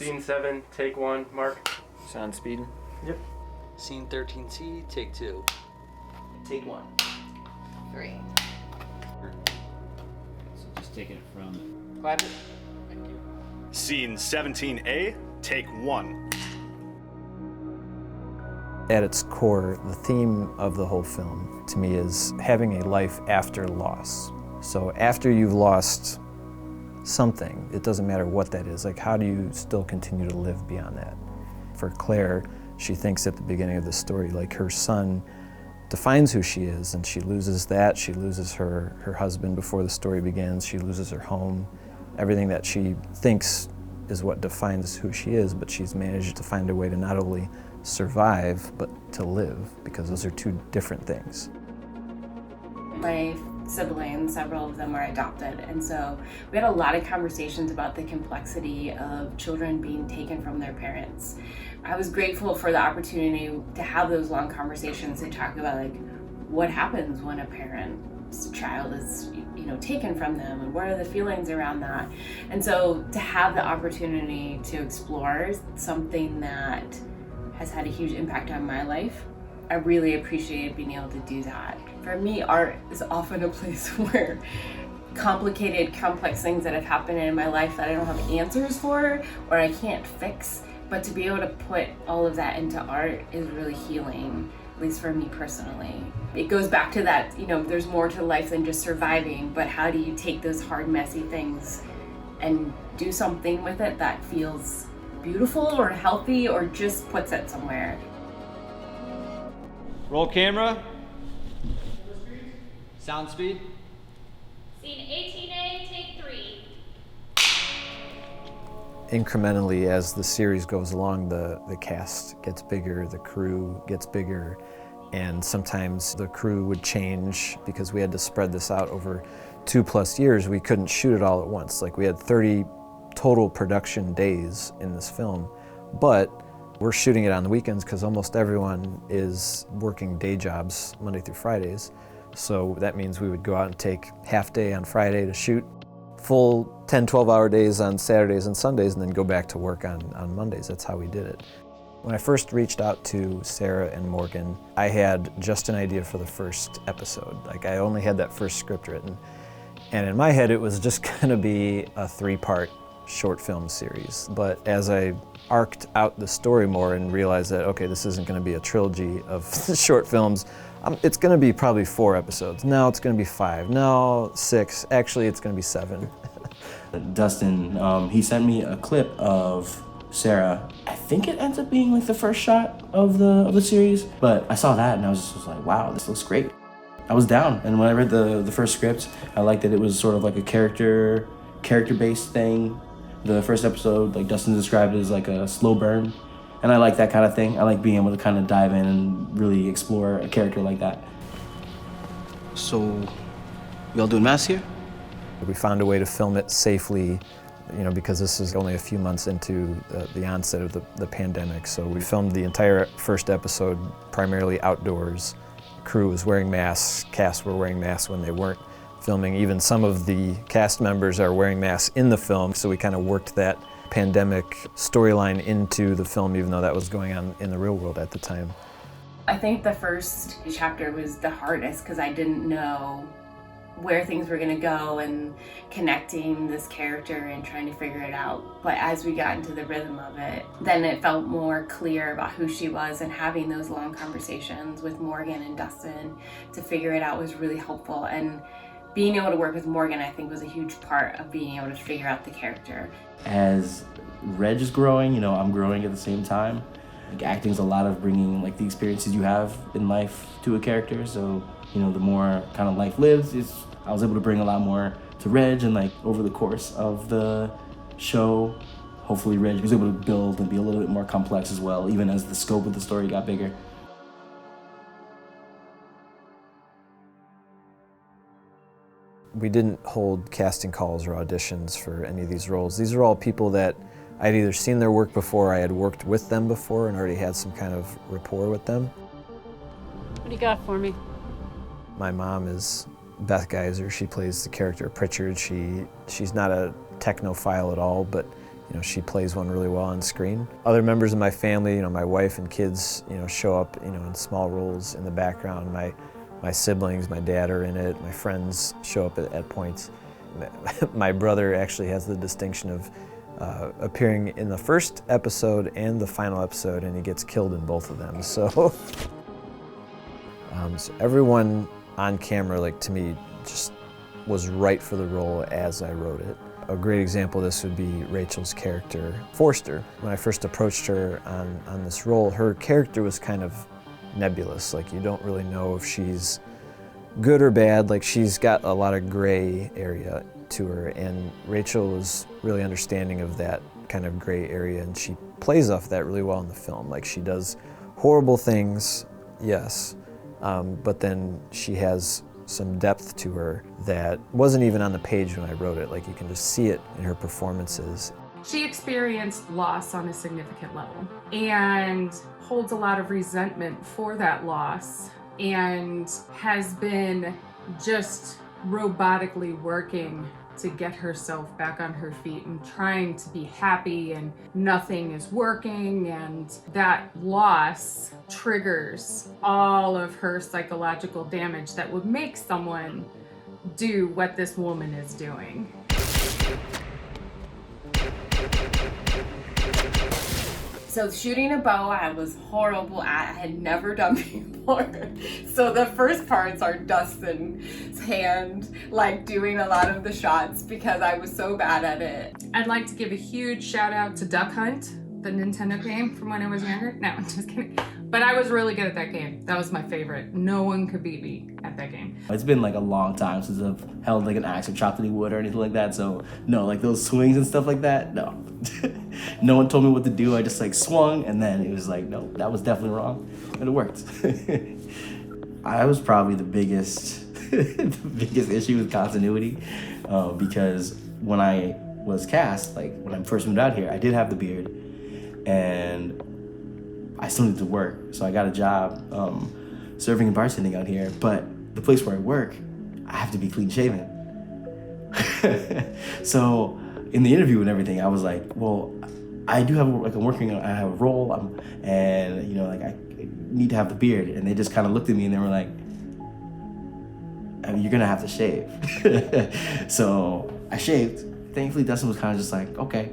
Scene 7, take 1, Mark. Sound speed. Yep. Scene 13C, take 2. Take 1. 3. So just taking it from... Clap it. Thank you. Scene 17A, take 1. At its core, the theme of the whole film, to me, is having a life after loss. So after you've lost something, it doesn't matter what that is, like how do you still continue to live beyond that? For Claire, she thinks at the beginning of the story, like her son defines who she is, and she loses that, she loses her husband before the story begins, she loses her home, everything that she thinks is what defines who she is, but she's managed to find a way to not only survive, but to live, because those are two different things. My siblings, several of them are adopted, and so we had a lot of conversations about the complexity of children being taken from their parents. I was grateful for the opportunity to have those long conversations to talk about like what happens when a parent's child is taken from them, and what are the feelings around that. And so to have the opportunity to explore something that has had a huge impact on my life, I really appreciated being able to do that. For me, art is often a place where complicated, complex things that have happened in my life that I don't have answers for or I can't fix, but to be able to put all of that into art is really healing, at least for me personally. It goes back to that, there's more to life than just surviving, but how do you take those hard, messy things and do something with it that feels beautiful or healthy or just puts it somewhere. Roll camera. Sound speed. Scene 18A, take 3. Incrementally, as the series goes along, the cast gets bigger, the crew gets bigger, and sometimes the crew would change because we had to spread this out over 2+ years. We couldn't shoot it all at once. Like, we had 30 total production days in this film, but we're shooting it on the weekends because almost everyone is working day jobs Monday through Fridays. So that means we would go out and take half day on Friday to shoot, full 10-12 hour days on Saturdays and Sundays, and then go back to work on Mondays. That's how we did it. When I first reached out to Sarah and Morgan, I had just an idea for the first episode. Like, I only had that first script written. And in my head, it was just gonna be a 3-part short film series. But as I arced out the story more and realized that, okay, this isn't gonna be a trilogy of short films, it's gonna be probably 4 episodes. Now it's gonna be 5, now 6, actually it's gonna be 7. Dustin, he sent me a clip of Sarah. I think it ends up being like the first shot of the series, but I saw that and I was just like, wow, this looks great. I was down, and when I read the first script, I liked that it was sort of like a character-based thing. The first episode, like Dustin described it as like a slow burn, and I like that kind of thing. I like being able to kind of dive in and really explore a character like that. So, y'all doing mass here? We found a way to film it safely, because this is only a few months into the onset of the pandemic. So we filmed the entire first episode primarily outdoors. Crew was wearing masks, cast were wearing masks when they weren't filming. Even some of the cast members are wearing masks in the film, so we kind of worked that pandemic storyline into the film, even though that was going on in the real world at the time. I think the first chapter was the hardest because I didn't know where things were going to go and connecting this character and trying to figure it out. But as we got into the rhythm of it, then it felt more clear about who she was, and having those long conversations with Morgan and Dustin to figure it out was really helpful. And being able to work with Morgan, I think, was a huge part of being able to figure out the character. As Reg is growing, I'm growing at the same time. Like, acting's a lot of bringing like the experiences you have in life to a character. So, the more kind of life lives, I was able to bring a lot more to Reg, and like over the course of the show, hopefully Reg was able to build and be a little bit more complex as well, even as the scope of the story got bigger. We didn't hold casting calls or auditions for any of these roles. These are all people that I'd either seen their work before, I had worked with them before and already had some kind of rapport with them. What do you got for me? My mom is Beth Geiser. She plays the character Pritchard. She's not a technophile at all, but she plays one really well on screen. Other members of my family, my wife and kids, show up, in small roles in the background. My siblings, my dad are in it. My friends show up at points. My brother actually has the distinction of appearing in the first episode and the final episode, and he gets killed in both of them. So, so everyone on camera, to me, just was right for the role as I wrote it. A great example of this would be Rachel's character, Forster. When I first approached her on this role, her character was kind of nebulous. You don't really know if she's good or bad. She's got a lot of gray area to her, and Rachel was really understanding of that kind of gray area, and she plays off that really well in the film. She does horrible things, yes, but then she has some depth to her that wasn't even on the page when I wrote it. You can just see it in her performances. She experienced loss on a significant level and holds a lot of resentment for that loss, and has been just robotically working to get herself back on her feet and trying to be happy, and nothing is working, and that loss triggers all of her psychological damage that would make someone do what this woman is doing. So shooting a bow, I was horrible at. I had never done before. So the first parts are Dustin's hand, doing a lot of the shots because I was so bad at it. I'd like to give a huge shout out to Duck Hunt, the Nintendo game from when I was younger. No, I'm just kidding. But I was really good at that game. That was my favorite. No one could beat me at that game. It's been a long time since I've held an axe or chopped any wood or anything like that, so no, those swings and stuff like that, no. No one told me what to do. I just swung, and then it was no, that was definitely wrong, and it worked. I was probably the biggest issue with continuity, because when I was cast, when I first moved out here, I did have the beard, and I still need to work, so I got a job serving and bartending out here. But the place where I work, I have to be clean shaven. So in the interview and everything, I was well, I do have I have a role, and I need to have the beard. And they just kind of looked at me and they were like, you're gonna have to shave. So I shaved. Thankfully, Dustin was kind of just okay.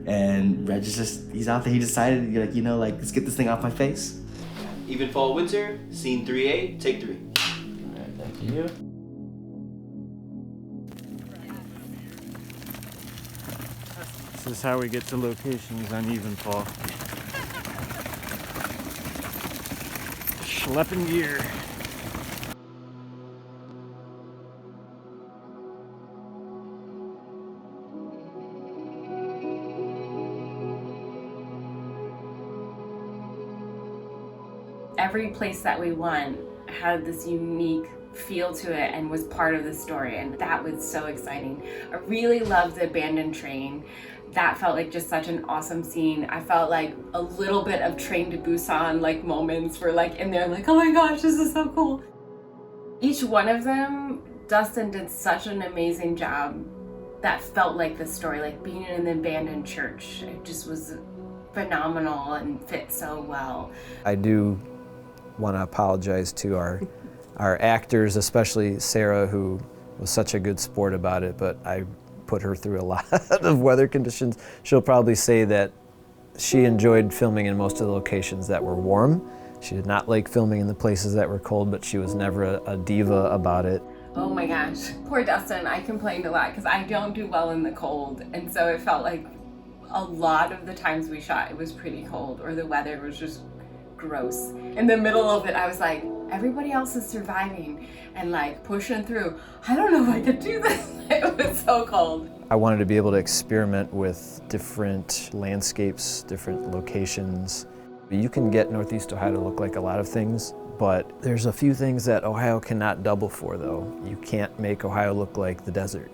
And Reg is he's out there. He decided, let's get this thing off my face. Evenfall Winter, scene 3A, take 3. All right, thank you. This is how we get to locations on Evenfall. Schlepping gear. Every place that we went had this unique feel to it and was part of the story, and that was so exciting. I really loved the abandoned train. That felt just such an awesome scene. I felt a little bit of Train to Busan moments were in there oh my gosh, this is so cool. Each one of them, Dustin did such an amazing job that felt like the story, being in an abandoned church. It just was phenomenal and fit so well. I do want to apologize to our actors, especially Sarah, who was such a good sport about it, but I put her through a lot of weather conditions. She'll probably say that she enjoyed filming in most of the locations that were warm. She did not like filming in the places that were cold, but she was never a diva about it. Oh my gosh, poor Dustin. I complained a lot because I don't do well in the cold, and so it felt a lot of the times we shot it was pretty cold or the weather was just gross. In the middle of it, I was everybody else is surviving and pushing through. I don't know if I could do this. It was so cold. I wanted to be able to experiment with different landscapes, different locations. You can get Northeast Ohio to look like a lot of things, but there's a few things that Ohio cannot double for, though. You can't make Ohio look like the desert.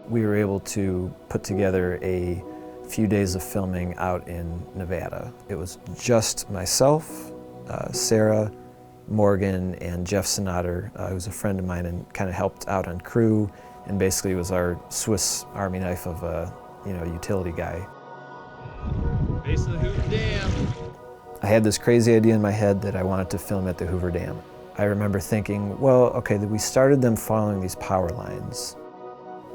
We were able to put together a few days of filming out in Nevada. It was just myself, Sarah, Morgan, and Jeff Sonater, who's a friend of mine and kind of helped out on crew and basically was our Swiss Army knife of a, utility guy. Base of the Hoover Dam. I had this crazy idea in my head that I wanted to film at the Hoover Dam. I remember thinking, well, okay, that we started them following these power lines.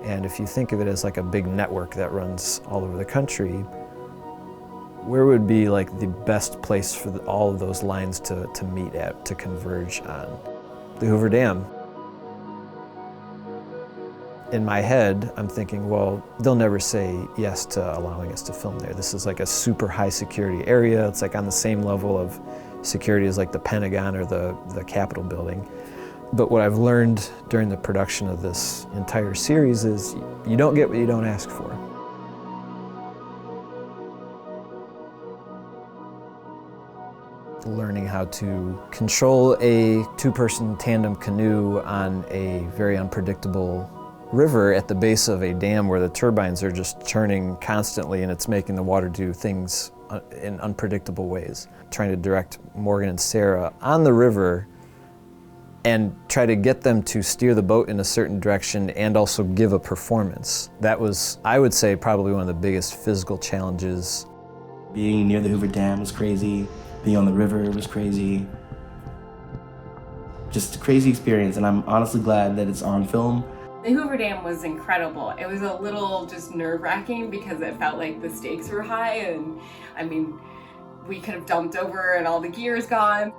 And if you think of it as like a big network that runs all over the country, where would be like the best place for all of those lines to meet at, to converge on? The Hoover Dam. In my head, I'm thinking, well, they'll never say yes to allowing us to film there. This is like a super high security area. It's like on the same level of security as like the Pentagon or the Capitol building. But what I've learned during the production of this entire series is you don't get what you don't ask for. Learning how to control a two-person tandem canoe on a very unpredictable river at the base of a dam where the turbines are just turning constantly and it's making the water do things in unpredictable ways. Trying to direct Morgan and Sarah on the river and try to get them to steer the boat in a certain direction and also give a performance. That was, I would say, probably one of the biggest physical challenges. Being near the Hoover Dam was crazy. Being on the river was crazy. Just a crazy experience, and I'm honestly glad that it's on film. The Hoover Dam was incredible. It was a little just nerve-wracking because it felt like the stakes were high, and I mean, we could have dumped over and all the gear's gone.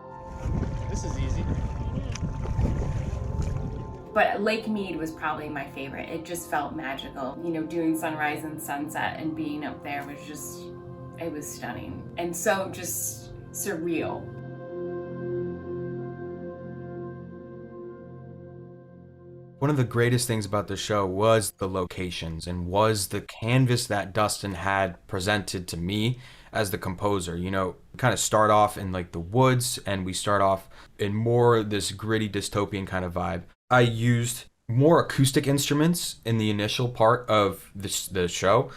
This is easy. But Lake Mead was probably my favorite. It just felt magical. You know, doing sunrise and sunset and being up there was just, it was stunning. And so just surreal. One of the greatest things about the show was the locations and was the canvas that Dustin had presented to me as the composer. You know, we kind of start off in like the woods and we start off in more this gritty dystopian kind of vibe. I used more acoustic instruments in the initial part of the show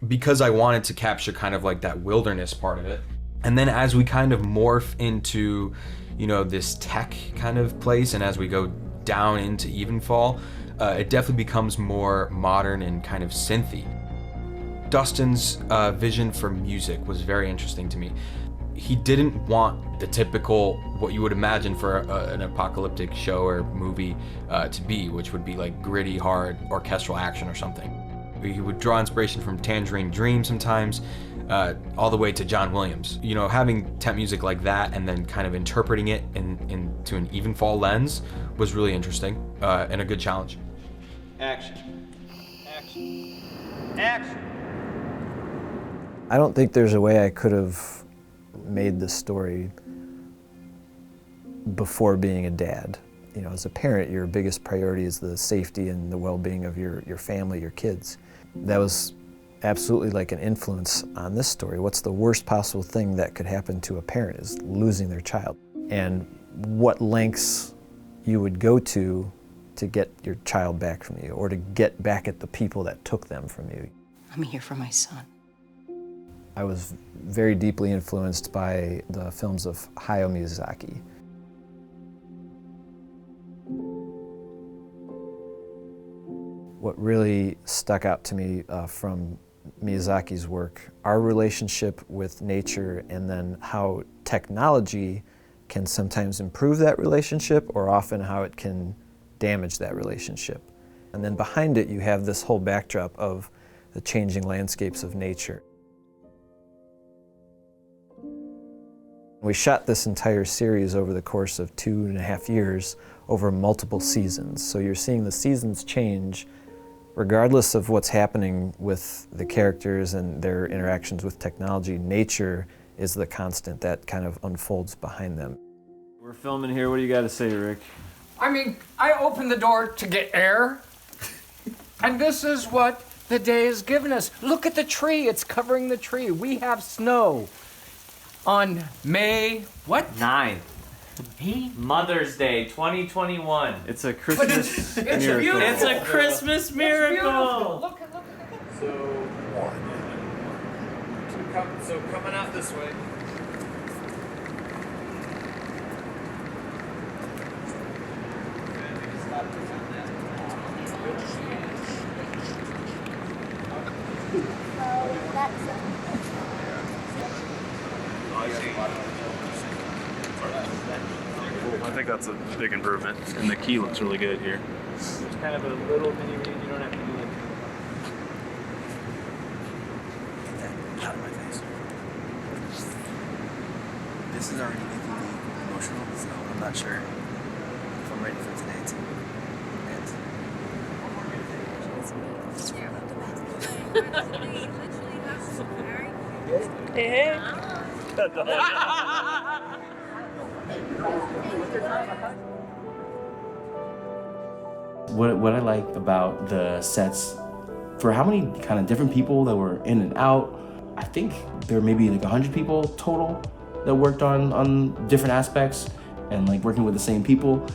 because I wanted to capture kind of like that wilderness part of it. And then as we kind of morph into, you know, this tech kind of place and as we go down into Evenfall, it definitely becomes more modern and kind of synthy. Dustin's vision for music was very interesting to me. He didn't want the typical, what you would imagine for an apocalyptic show or movie to be, which would be like gritty, hard, orchestral action or something. He would draw inspiration from Tangerine Dream sometimes, all the way to John Williams. You know, having temp music like that and then kind of interpreting it into an Evenfall lens was really interesting and a good challenge. Action. Action. Action. I don't think there's a way I could have made this story before being a dad. You know, as a parent, your biggest priority is the safety and the well-being of your family, your kids. That was absolutely like an influence on this story. What's the worst possible thing that could happen to a parent is losing their child. And what lengths you would go to get your child back from you or to get back at the people that took them from you. I'm here for my son. I was very deeply influenced by the films of Hayao Miyazaki. What really stuck out to me from Miyazaki's work, our relationship with nature and then how technology can sometimes improve that relationship or often how it can damage that relationship. And then behind it you have this whole backdrop of the changing landscapes of nature. We shot this entire series over the course of 2.5 years over multiple seasons. So you're seeing the seasons change regardless of what's happening with the characters and their interactions with technology. Nature is the constant that kind of unfolds behind them. We're filming here. What do you got to say, Rick? I mean, I opened the door to get air, and this is what the day has given us. Look at the tree. It's covering the tree. We have snow. On May, what? 9th. Mother's Day 2021. It's a Christmas it's miracle. beautiful. It's a Christmas miracle. Look at So coming out this way. I think that's a big improvement, and the key looks really good here. There's kind of a little mini read. You don't have to do it. Out of my face. This is already making me emotional, so I'm not sure if I'm ready for today to end. Hey. What I like about the sets, for how many kind of different people that were in and out, I think there may be like 100 people total that worked on different aspects and like working with the same people.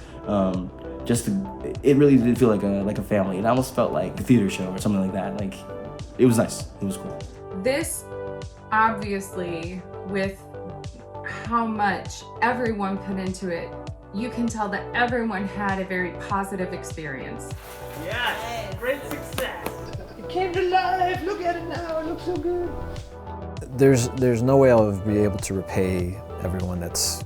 It really did feel like a family. It almost felt like a theater show or something like that. Like, it was nice. It was cool. This, obviously, with how much everyone put into it, you can tell that everyone had a very positive experience. Yes, great success. It came to life. Look at it now. It looks so good. There's no way I'll be able to repay everyone that's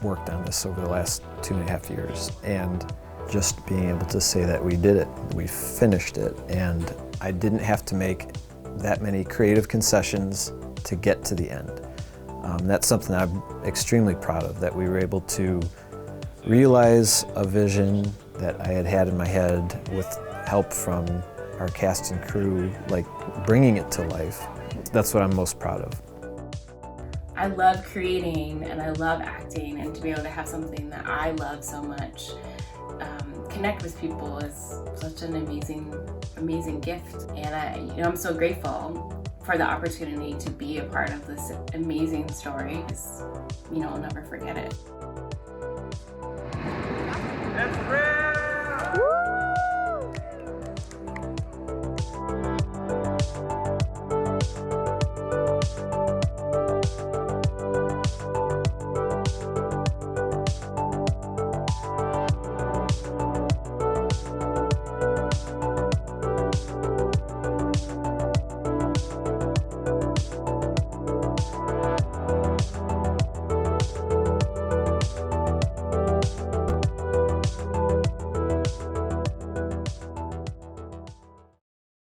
worked on this over the last 2.5 years. And just being able to say that we did it, we finished it, and I didn't have to make that many creative concessions to get to the end. That's something I'm extremely proud of, that we were able to realize a vision that I had had in my head with help from our cast and crew, like bringing it to life. That's what I'm most proud of. I love creating and I love acting, and to be able to have something that I love so much connect with people is such an amazing gift. And I'm so grateful for the opportunity to be a part of this amazing story. I'll never forget it.